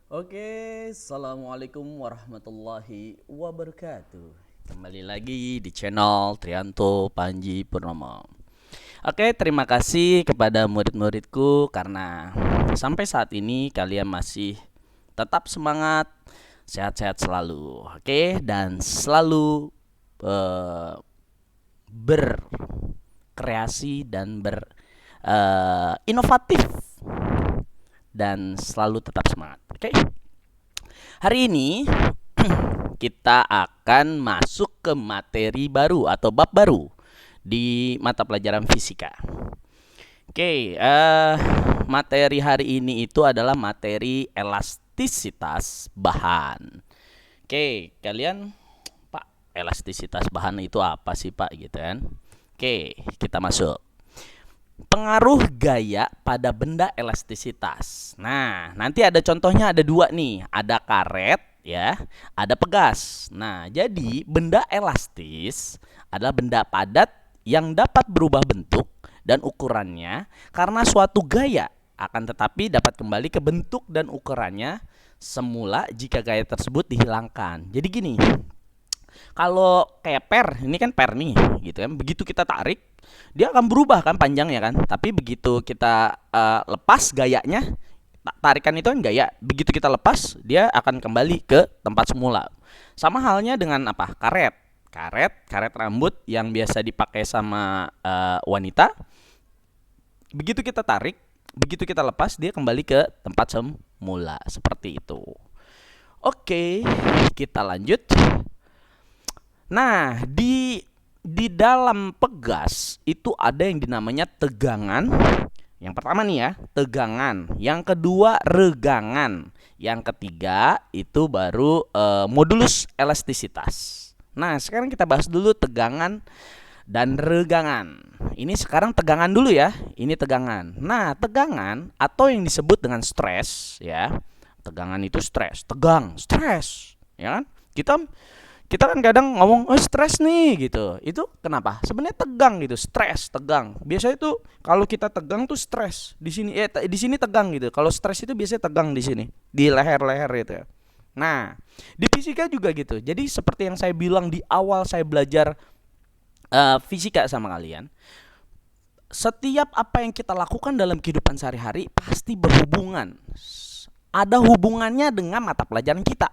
Assalamualaikum warahmatullahi wabarakatuh. Kembali lagi di channel Trianto Panji Purnomo. Terima kasih kepada murid-muridku karena sampai saat ini kalian masih tetap semangat, sehat-sehat selalu. Dan selalu berkreasi dan inovatif dan selalu tetap semangat. Hari ini kita akan masuk ke materi baru atau bab baru di mata pelajaran fisika. Materi hari ini itu adalah materi elastisitas bahan. Kalian, Pak, elastisitas bahan itu apa sih, Pak, gitu kan? Kita masuk. Pengaruh gaya pada benda elastisitas. Nah, nanti ada contohnya, ada dua nih. Ada karet ya, ada pegas. Nah, jadi benda elastis adalah benda padat yang dapat berubah bentuk dan ukurannya karena suatu gaya, akan tetapi dapat kembali ke bentuk dan ukurannya semula jika gaya tersebut dihilangkan. Jadi gini, kalau kayak ini kan per nih, gitu kan. Begitu kita tarik, dia akan berubah kan panjangnya kan. Tapi begitu kita lepas gayanya, tarikan itu kan gaya. Begitu kita lepas, dia akan kembali ke tempat semula. Sama halnya dengan apa? Karet. Karet rambut yang biasa dipakai sama wanita. Begitu kita tarik, begitu kita lepas, dia kembali ke tempat semula. Seperti itu. Kita lanjut. Nah, di dalam pegas itu ada yang dinamanya tegangan. Yang pertama nih ya, tegangan. Yang kedua, regangan. Yang ketiga itu baru modulus elastisitas. Nah, sekarang kita bahas dulu tegangan dan regangan. Ini sekarang tegangan dulu ya. Ini tegangan. Nah, tegangan atau yang disebut dengan stres ya. Tegangan itu stres, tegang, stres, ya kan? Kita kan kadang ngomong stres nih gitu. Itu kenapa? Sebenarnya tegang gitu, stres, tegang. Biasanya itu kalau kita tegang tuh stres. Di sini di sini tegang gitu. Kalau stres itu biasanya tegang di sini, di leher-leher gitu ya. Nah, di fisika juga gitu. Jadi seperti yang saya bilang di awal saya belajar fisika sama kalian, setiap apa yang kita lakukan dalam kehidupan sehari-hari pasti berhubungan. Ada hubungannya dengan mata pelajaran kita.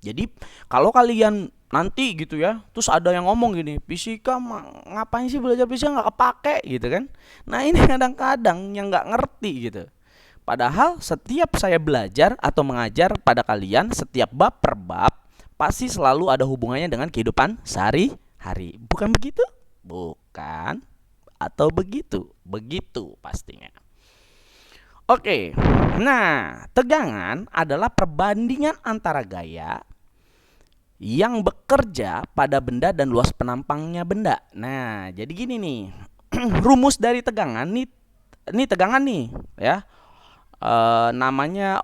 Jadi kalau kalian nanti gitu ya, terus ada yang ngomong gini, fisika ngapain sih belajar fisika, nggak kepake gitu kan. Nah, ini kadang-kadang yang nggak ngerti gitu. Padahal setiap saya belajar atau mengajar pada kalian, setiap bab per bab pasti selalu ada hubungannya dengan kehidupan sehari-hari. Bukan begitu? Bukan. Atau begitu? Begitu pastinya. Nah, tegangan adalah perbandingan antara gaya yang bekerja pada benda dan luas penampangnya benda. Nah, jadi gini nih. Rumus dari tegangan nih tegangan nih ya. Namanya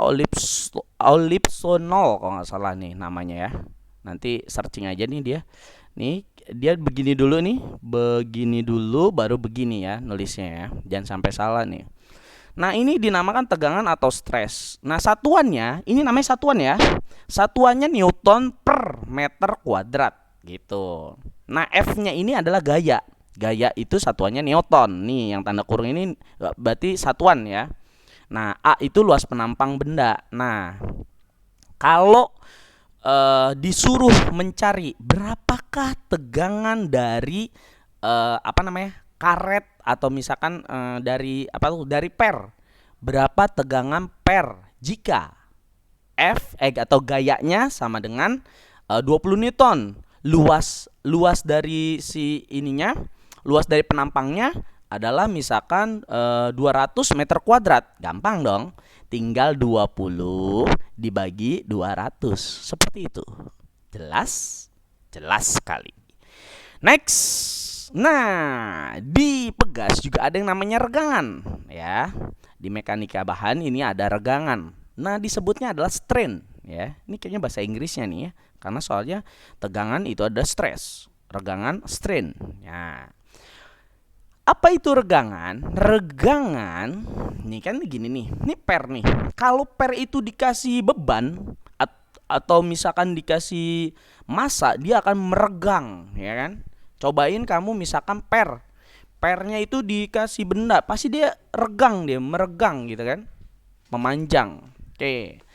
Olipsonol kalau nggak salah nih namanya ya. Nanti searching aja nih dia. Nih, dia begini dulu nih, begini dulu baru begini ya nulisnya ya. Jangan sampai salah nih. Nah, ini dinamakan tegangan atau stres. Nah, satuannya, ini namanya satuan ya. Satuannya Newton per meter kuadrat gitu. Nah, F-nya ini adalah gaya. Gaya itu satuannya Newton. Nih, yang tanda kurung ini berarti satuan ya. Nah, A itu luas penampang benda. Nah, kalau disuruh mencari berapakah tegangan dari karet atau misalkan dari per, berapa tegangan per jika F atau gayanya sama dengan 20 Newton, luas dari si ininya, luas dari penampangnya adalah misalkan 200 meter kuadrat. Gampang dong, tinggal 20 dibagi 200, seperti itu. Jelas sekali. Next. Nah, di pegas juga ada yang namanya regangan ya. Di mekanika bahan ini ada regangan. Nah, disebutnya adalah strain ya. Ini kayaknya bahasa Inggrisnya nih ya. Karena soalnya tegangan itu ada stress, regangan strain. Ya. Apa itu regangan? Regangan, nih kan begini nih. Ini per nih. Kalau per itu dikasih beban atau misalkan dikasih massa, dia akan meregang, ya kan? Cobain kamu misalkan pernya itu dikasih benda, pasti dia regang, dia meregang gitu kan? Memanjang. Oke.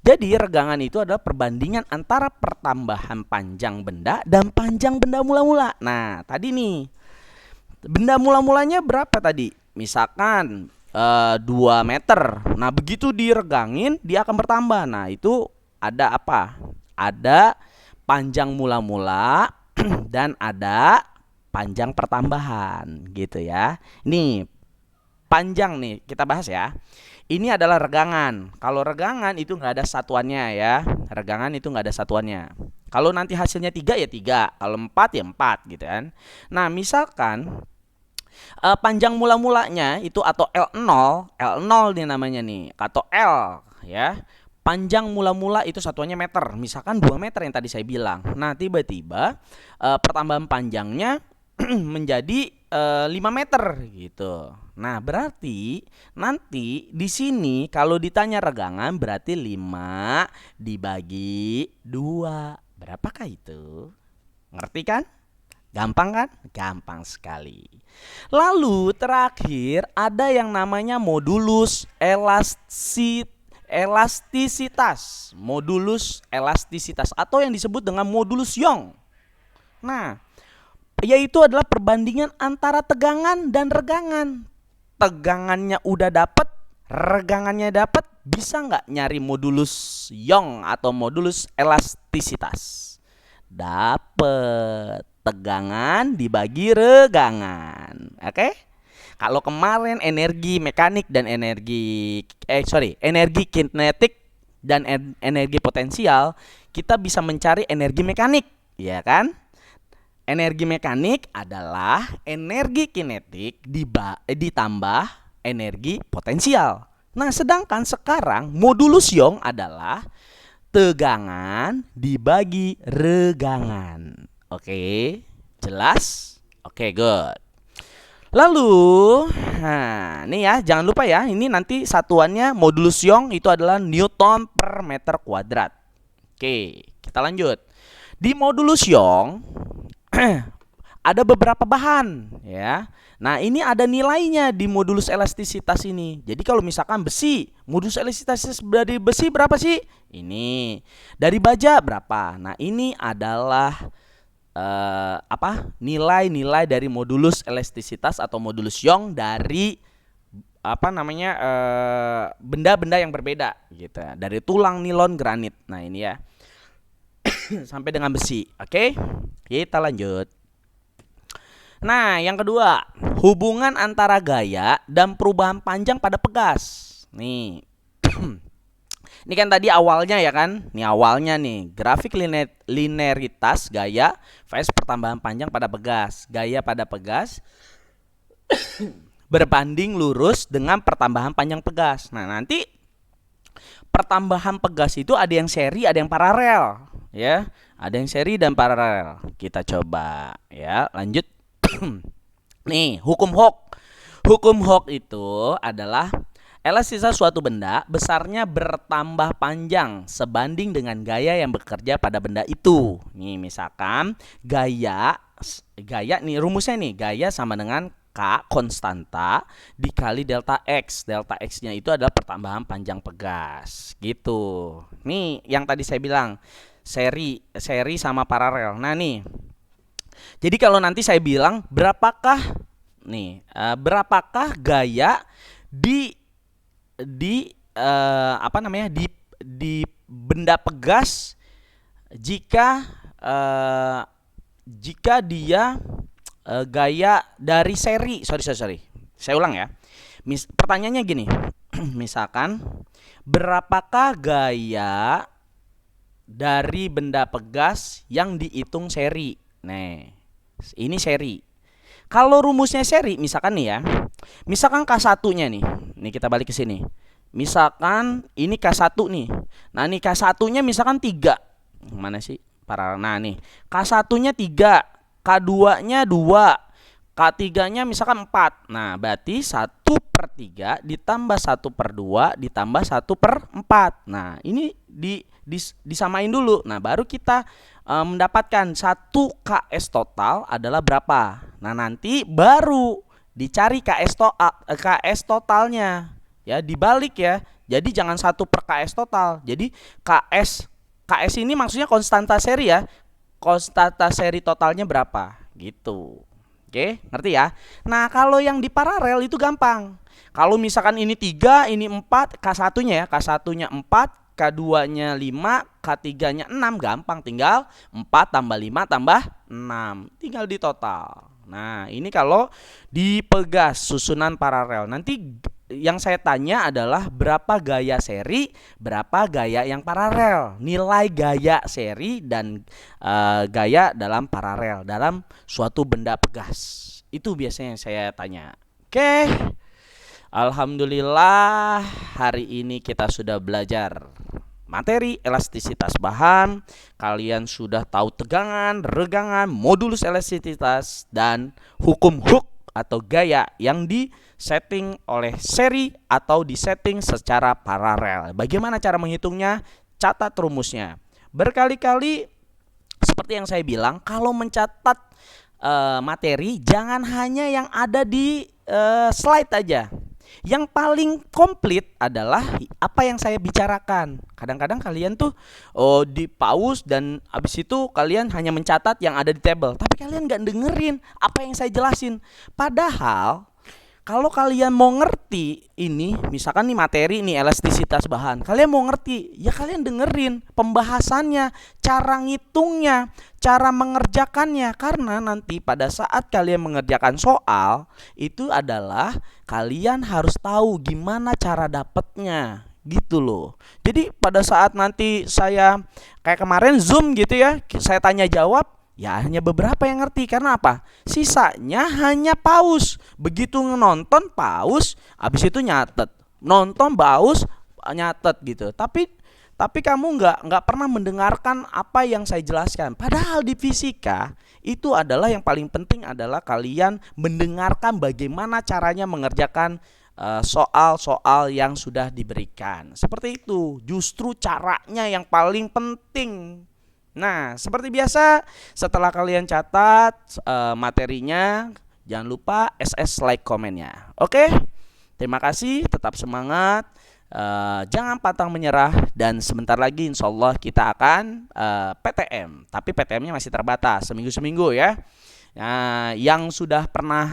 Jadi regangan itu adalah perbandingan antara pertambahan panjang benda dan panjang benda mula-mula. Nah, tadi nih benda mula-mulanya berapa tadi? Misalkan 2 meter. Nah, begitu diregangin dia akan bertambah. Nah, itu ada apa? Ada panjang mula-mula dan ada panjang pertambahan gitu ya. Ini panjang nih kita bahas ya. Ini adalah regangan. Kalau regangan itu nggak ada satuannya ya. Regangan itu nggak ada satuannya. Kalau nanti hasilnya 3 ya 3, kalau 4 ya 4 gitu kan. Nah, misalkan panjang mula-mulanya itu atau L0 nih namanya nih, atau L ya. Panjang mula-mula itu satuannya meter, misalkan 2 meter yang tadi saya bilang. Nah, tiba-tiba pertambahan panjangnya menjadi 5 meter gitu. Nah, berarti nanti di sini kalau ditanya regangan berarti 5 dibagi 2. Berapakah itu? Ngerti kan? Gampang kan? Gampang sekali. Lalu terakhir ada yang namanya modulus elastisitas. Modulus elastisitas atau yang disebut dengan modulus Young. Nah, yaitu adalah perbandingan antara tegangan dan regangan. Tegangannya udah dapat, regangannya dapat, bisa nggak nyari modulus Young atau modulus elastisitas? Dapet. Tegangan dibagi regangan. Oke? Kalau kemarin energi mekanik dan energi kinetik dan energi potensial, kita bisa mencari energi mekanik, ya kan? Energi mekanik adalah energi kinetik ditambah energi potensial. Nah, sedangkan sekarang modulus Young adalah tegangan dibagi regangan. Oke, jelas? Oke, good. Lalu, nah ini ya, jangan lupa ya, ini nanti satuannya modulus Young itu adalah Newton per meter kuadrat. Oke, kita lanjut. Di modulus Young ada beberapa bahan ya. Nah, ini ada nilainya di modulus elastisitas ini. Jadi kalau misalkan besi, modulus elastisitas dari besi berapa sih? Ini. Dari baja berapa? Nah, ini adalah nilai-nilai dari modulus elastisitas atau modulus Young dari benda-benda yang berbeda gitu. Dari tulang, nilon, granit. Nah, ini ya. Sampai dengan besi. Oke? Kita lanjut. Nah, yang kedua, hubungan antara gaya dan perubahan panjang pada pegas. Nih. Ini kan tadi awalnya ya kan. Ini awalnya nih, grafik linearitas gaya vs pertambahan panjang pada pegas. Gaya pada pegas berbanding lurus dengan pertambahan panjang pegas. Nah, nanti pertambahan pegas itu ada yang seri, ada yang paralel, ya. Ada yang seri dan paralel. Kita coba ya, lanjut. Nih, hukum Hooke. Hukum Hooke itu adalah elastisitas suatu benda besarnya bertambah panjang sebanding dengan gaya yang bekerja pada benda itu. Nih, misalkan gaya nih rumusnya nih, gaya sama dengan K konstanta dikali delta X. Delta X-nya itu adalah pertambahan panjang pegas. Gitu. Nih yang tadi saya bilang seri sama paralel. Nah, nih. Jadi kalau nanti saya bilang berapakah gaya di benda pegas jika dia gaya dari seri. Sorry. Saya ulang ya. Pertanyaannya gini. Misalkan berapakah gaya dari benda pegas yang dihitung seri? Nah, ini seri. Kalau rumusnya seri, misalkan nih ya. Misalkan K1-nya nih. Nih kita balik ke sini. Misalkan ini K1 nih. Nah, nih K1-nya misalkan 3. Mana sih? Nah, nih. K1-nya 3, K2-nya 2, K3-nya misalkan 4. Nah, berarti 1/3 ditambah 1/2 ditambah 1/4. Nah, ini disamain dulu. Nah, baru kita mendapatkan 1 KS total adalah berapa. Nah, nanti baru dicari KS totalnya. Ya, dibalik ya. Jadi jangan 1/KS total. Jadi KS ini maksudnya konstanta seri ya. Konstanta seri totalnya berapa? Gitu. Oke, ngerti ya? Nah, kalau yang di paralel itu gampang. Kalau misalkan ini 3, ini 4, K1-nya ya, K1-nya 4, K2-nya 5, K3-nya 6, gampang, tinggal 4 tambah 5 tambah 6, tinggal di total. Nah, ini kalau di Pegas susunan paralel. Nanti yang saya tanya adalah berapa gaya seri, berapa gaya yang paralel. Nilai gaya seri dan gaya dalam paralel dalam suatu benda Pegas. Itu biasanya yang saya tanya. Oke. Alhamdulillah hari ini kita sudah belajar materi elastisitas bahan. Kalian sudah tahu tegangan, regangan, modulus elastisitas, dan hukum Hooke atau gaya yang disetting oleh seri atau disetting secara paralel. Bagaimana cara menghitungnya? Catat rumusnya. Berkali-kali seperti yang saya bilang, kalau mencatat materi jangan hanya yang ada di slide aja. Yang paling komplit adalah apa yang saya bicarakan. Kadang-kadang kalian tuh di pause dan habis itu kalian hanya mencatat yang ada di table, tapi kalian nggak dengerin apa yang saya jelasin. Padahal kalau kalian mau ngerti ini, misalkan nih materi nih elastisitas bahan, kalian mau ngerti, ya kalian dengerin pembahasannya, cara ngitungnya, cara mengerjakannya. Karena nanti pada saat kalian mengerjakan soal, itu adalah kalian harus tahu gimana cara dapetnya, gitu loh. Jadi pada saat nanti saya kayak kemarin Zoom gitu ya, saya tanya jawab, ya hanya beberapa yang ngerti. Karena apa? Sisanya hanya pause. Begitu nonton pause, habis itu nyatet. Nonton pause, nyatet gitu. Tapi kamu nggak pernah mendengarkan apa yang saya jelaskan. Padahal di fisika itu adalah yang paling penting adalah kalian mendengarkan bagaimana caranya mengerjakan soal-soal yang sudah diberikan. Seperti itu. Justru caranya yang paling penting. Nah, seperti biasa, setelah kalian catat materinya, jangan lupa SS, like, komennya. Oke? Terima kasih, tetap semangat, jangan pantang menyerah, dan sebentar lagi insya Allah kita akan PTM. Tapi PTM-nya masih terbatas, seminggu-seminggu ya. Nah, yang sudah pernah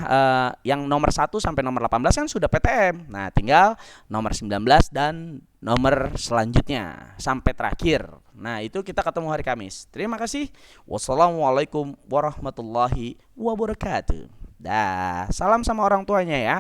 yang nomor 1 sampai nomor 18 kan sudah PTM. Nah, tinggal nomor 19 dan nomor selanjutnya sampai terakhir. Nah, itu kita ketemu hari Kamis. Terima kasih. Wassalamualaikum warahmatullahi wabarakatuh. Dah, salam sama orang tuanya ya.